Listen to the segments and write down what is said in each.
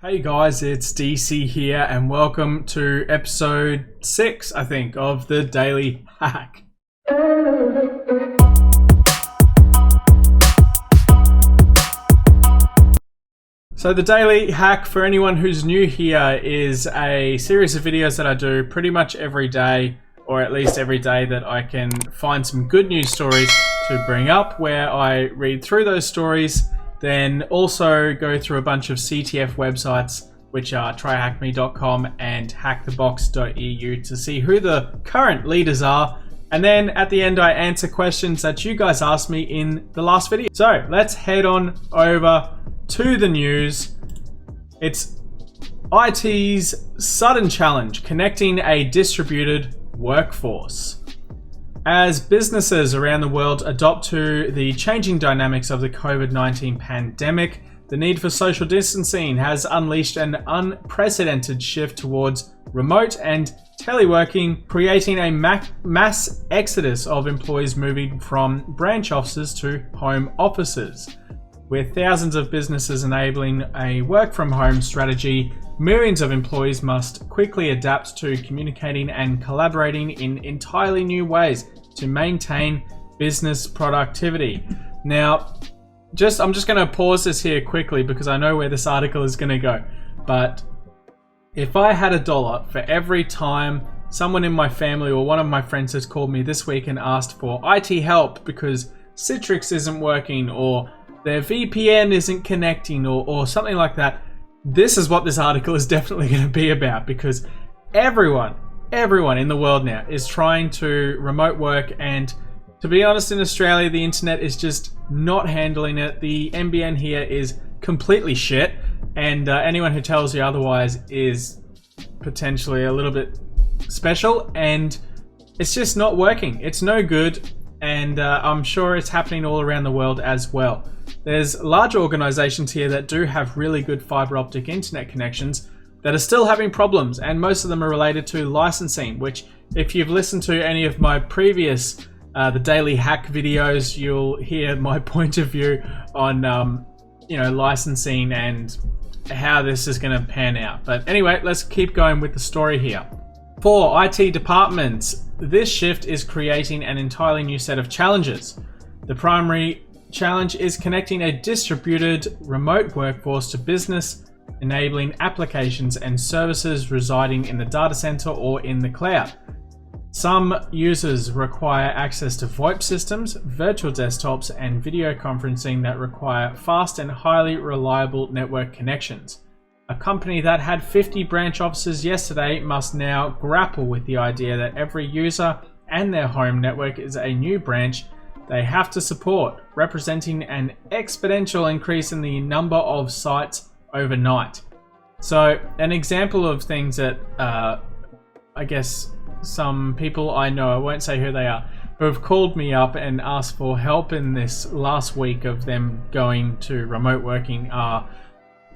Hey guys, it's DC here and welcome to episode 6, I think, of the Daily Hack. So the Daily Hack, for anyone who's new here, is a series of videos that I do pretty much every day, or at least every day that I can find some good news stories to bring up, where I read through those stories, then also go through a bunch of CTF websites, which are tryhackme.com and hackthebox.eu, to see who the current leaders are. And then at the end, I answer questions that you guys asked me in the last video. So let's head on over to the news. It's IT's sudden challenge, connecting a distributed workforce. As businesses around the world adopt to the changing dynamics of the COVID-19 pandemic, the need for social distancing has unleashed an unprecedented shift towards remote and teleworking, creating a mass exodus of employees moving from branch offices to home offices. With thousands of businesses enabling a work-from-home strategy, millions of employees must quickly adapt to communicating and collaborating in entirely new ways to maintain business productivity. Now, I'm just going to pause this here quickly because I know where this article is going to go. But if I had $1 for every time someone in my family or one of my friends has called me this week and asked for IT help because Citrix isn't working or their VPN isn't connecting or something like that, this is what this article is definitely going to be about, because everyone in the world now is trying to remote work, and to be honest, in Australia the internet is just not handling it. The NBN here is completely shit, and anyone who tells you otherwise is potentially a little bit special, and it's just not working. It's no good, and I'm sure it's happening all around the world as well. There's large organizations here that do have really good fiber optic internet connections that are still having problems, and most of them are related to licensing, which if you've listened to any of my previous the Daily Hack videos, you'll hear my point of view on licensing and how this is going to pan out. But anyway, let's keep going with the story here. For IT departments, this shift is creating an entirely new set of challenges. The primary challenge is connecting a distributed remote workforce to business, enabling applications and services residing in the data center or in the cloud. Some users require access to VoIP systems, virtual desktops, and video conferencing that require fast and highly reliable network connections. A company that had 50 branch offices yesterday must now grapple with the idea that every user and their home network is a new branch they have to support, representing an exponential increase in the number of sites overnight. So an example of things that I guess some people I know, I won't say who they are, who have called me up and asked for help in this last week of them going to remote working are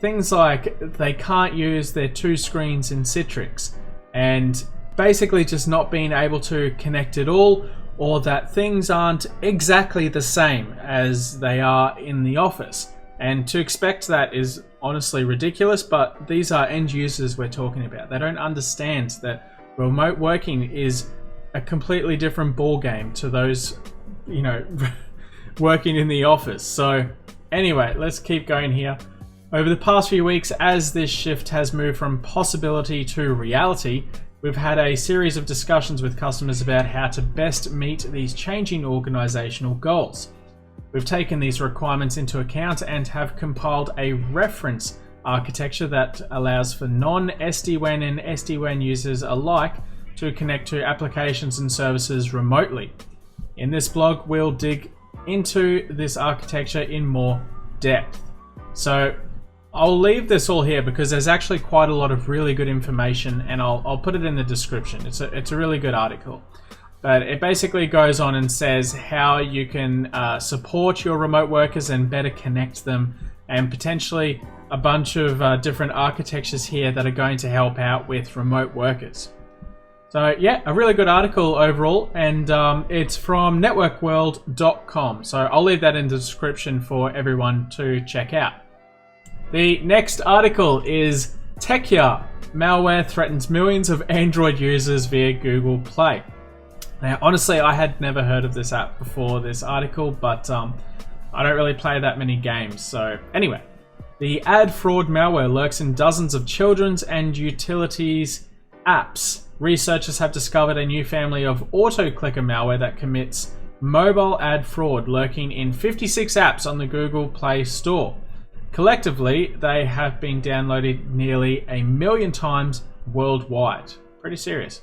things like they can't use their 2 screens in Citrix, and basically just not being able to connect at all, or that things aren't exactly the same as they are in the office. And to expect that is honestly ridiculous, but these are end users we're talking about. They don't understand that remote working is a completely different ball game to those, working in the office. So anyway, let's keep going here. Over the past few weeks, as this shift has moved from possibility to reality, we've had a series of discussions with customers about how to best meet these changing organizational goals. We've taken these requirements into account and have compiled a reference architecture that allows for non-SD-WAN and SD-WAN users alike to connect to applications and services remotely. In this blog, we'll dig into this architecture in more depth. So I'll leave this all here because there's actually quite a lot of really good information, and I'll put it in the description. It's a really good article. But it basically goes on and says how you can support your remote workers and better connect them, and potentially a bunch of different architectures here that are going to help out with remote workers. So yeah, a really good article overall, and it's from networkworld.com. So I'll leave that in the description for everyone to check out. The next article is Techia. Malware threatens millions of Android users via Google Play. Now, honestly, I had never heard of this app before this article, but I don't really play that many games. So anyway, the ad fraud malware lurks in dozens of children's and utilities apps. Researchers have discovered a new family of auto-clicker malware that commits mobile ad fraud, lurking in 56 apps on the Google Play Store. Collectively, they have been downloaded nearly 1 million times worldwide. Pretty serious.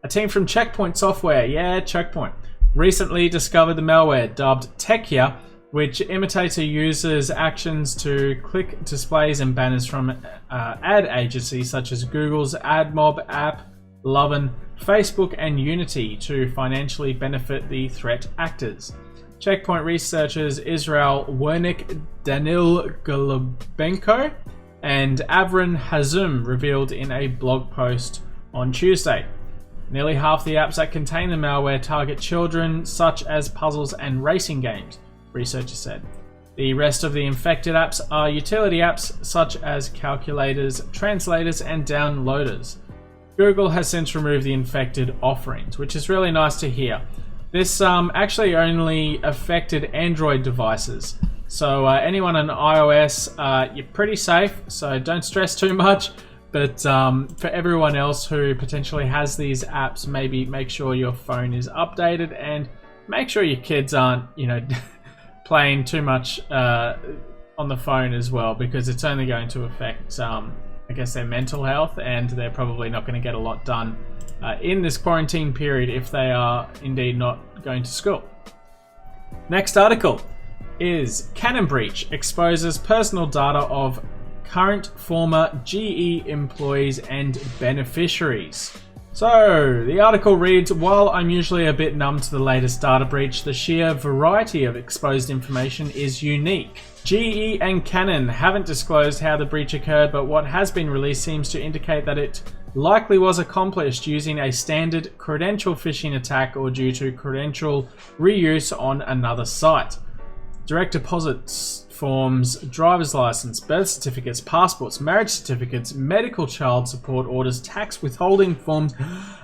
A team from Checkpoint Software, yeah, Checkpoint, recently discovered the malware dubbed Techia, which imitates a user's actions to click displays and banners from ad agencies such as Google's AdMob app, Lovin, Facebook, and Unity to financially benefit the threat actors. Checkpoint researchers Israel Wernick, Danil Golubenko, and Avron Hazum revealed in a blog post on Tuesday. Nearly half the apps that contain the malware target children, such as puzzles and racing games, researchers said. The rest of the infected apps are utility apps such as calculators, translators, and downloaders. Google has since removed the infected offerings, which is really nice to hear. This actually only affected Android devices. So anyone on iOS, you're pretty safe, so don't stress too much. But for everyone else who potentially has these apps, maybe make sure your phone is updated and make sure your kids aren't, playing too much on the phone as well, because it's only going to affect, I guess, their mental health, and they're probably not going to get a lot done in this quarantine period if they are indeed not going to school. Next article is Canon breach exposes personal data of current former GE employees and beneficiaries. So the article reads, while I'm usually a bit numb to the latest data breach, the sheer variety of exposed information is unique. GE and Canon haven't disclosed how the breach occurred, but what has been released seems to indicate that it likely was accomplished using a standard credential phishing attack or due to credential reuse on another site. Direct deposits forms, driver's license, birth certificates, passports, marriage certificates, medical child support orders, tax withholding forms,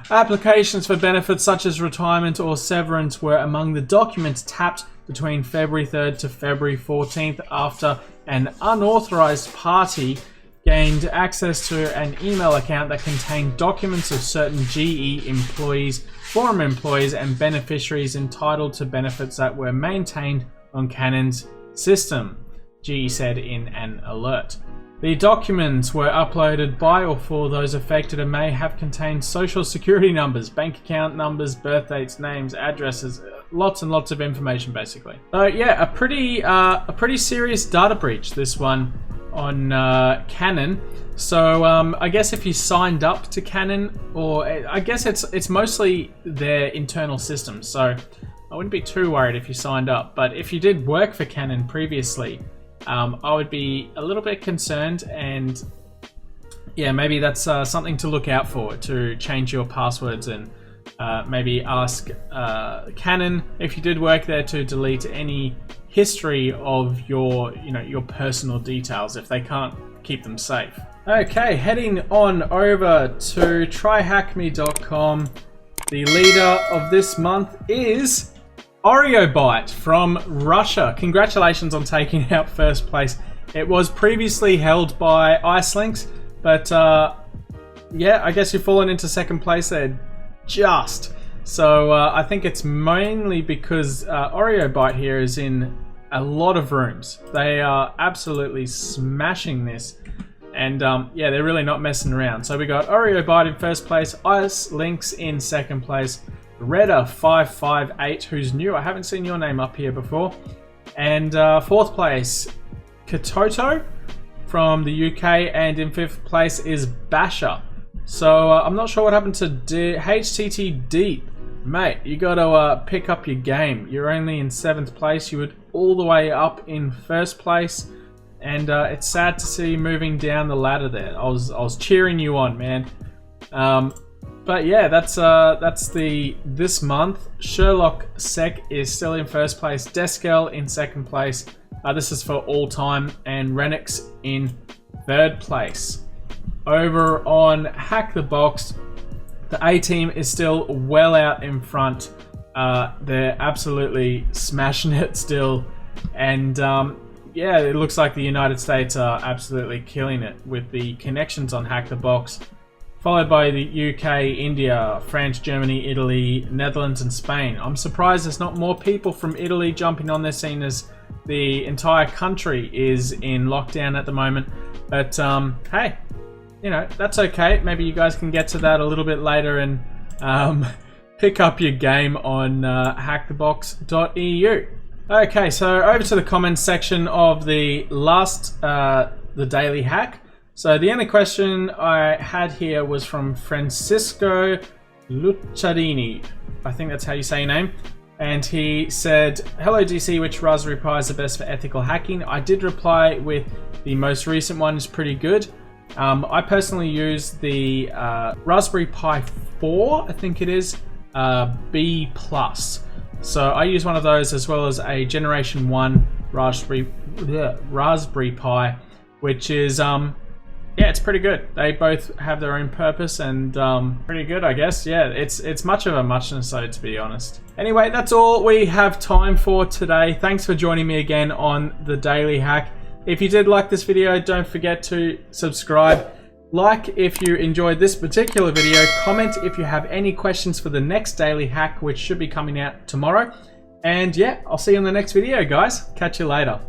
applications for benefits such as retirement or severance were among the documents tapped between February 3rd to February 14th after an unauthorized party gained access to an email account that contained documents of certain GE employees, former employees, and beneficiaries entitled to benefits that were maintained on Canon's system, GE said in an alert. The documents were uploaded by or for those affected and may have contained social security numbers, bank account numbers, birth dates, names, addresses, lots and lots of information basically. So yeah, a pretty serious data breach, this one on Canon. So I guess if you signed up to Canon, or I guess it's mostly their internal system, so I wouldn't be too worried if you signed up. But if you did work for Canon previously, I would be a little bit concerned, and yeah, maybe that's something to look out for, to change your passwords and maybe ask Canon, if you did work there, to delete any history of your personal details if they can't keep them safe. Okay, heading on over to tryhackme.com. The leader of this month is OreoBite from Russia. Congratulations on taking out first place. It was previously held by Icelinks, but yeah, I guess you've fallen into second place there just. So I think it's mainly because OreoBite here is in a lot of rooms. They are absolutely smashing this. And yeah, they're really not messing around. So we got OreoBite in first place, Icelinks in second place, Redder558, who's new. I haven't seen your name up here before. And fourth place, Katoto from the UK. And in fifth place is Basher. So I'm not sure what happened to HTT Deep. Mate, you got to pick up your game. You're only in seventh place. You were all the way up in first place. And it's sad to see you moving down the ladder there. I was cheering you on, man. But yeah, that's this month. Sherlock Sec is still in first place. Deskel in second place. This is for all time, and Renix in 3rd place. Over on Hack the Box, the A team is still well out in front. They're absolutely smashing it still, and yeah, it looks like the United States are absolutely killing it with the connections on Hack the Box, followed by the UK, India, France, Germany, Italy, Netherlands, and Spain. I'm surprised there's not more people from Italy jumping on this scene, as the entire country is in lockdown at the moment. But hey, you know, that's okay. Maybe you guys can get to that a little bit later and pick up your game on hackthebox.eu. Okay, so over to the comments section of the last the daily hack. So the only question I had here was from Francisco Luciadini. I think that's how you say your name. And he said, "Hello DC, which Raspberry Pi is the best for ethical hacking?" I did reply with the most recent one is pretty good. I personally use the Raspberry Pi 4, I think it is, B+. So I use one of those, as well as a Generation 1 Raspberry Pi, which is yeah, it's pretty good. They both have their own purpose, and pretty good, I guess. Yeah, it's much of a muchness, though, to be honest. Anyway, that's all we have time for today. Thanks for joining me again on the Daily Hack. If you did like this video, don't forget to subscribe. Like if you enjoyed this particular video. Comment if you have any questions for the next Daily Hack, which should be coming out tomorrow. And yeah, I'll see you in the next video, guys. Catch you later.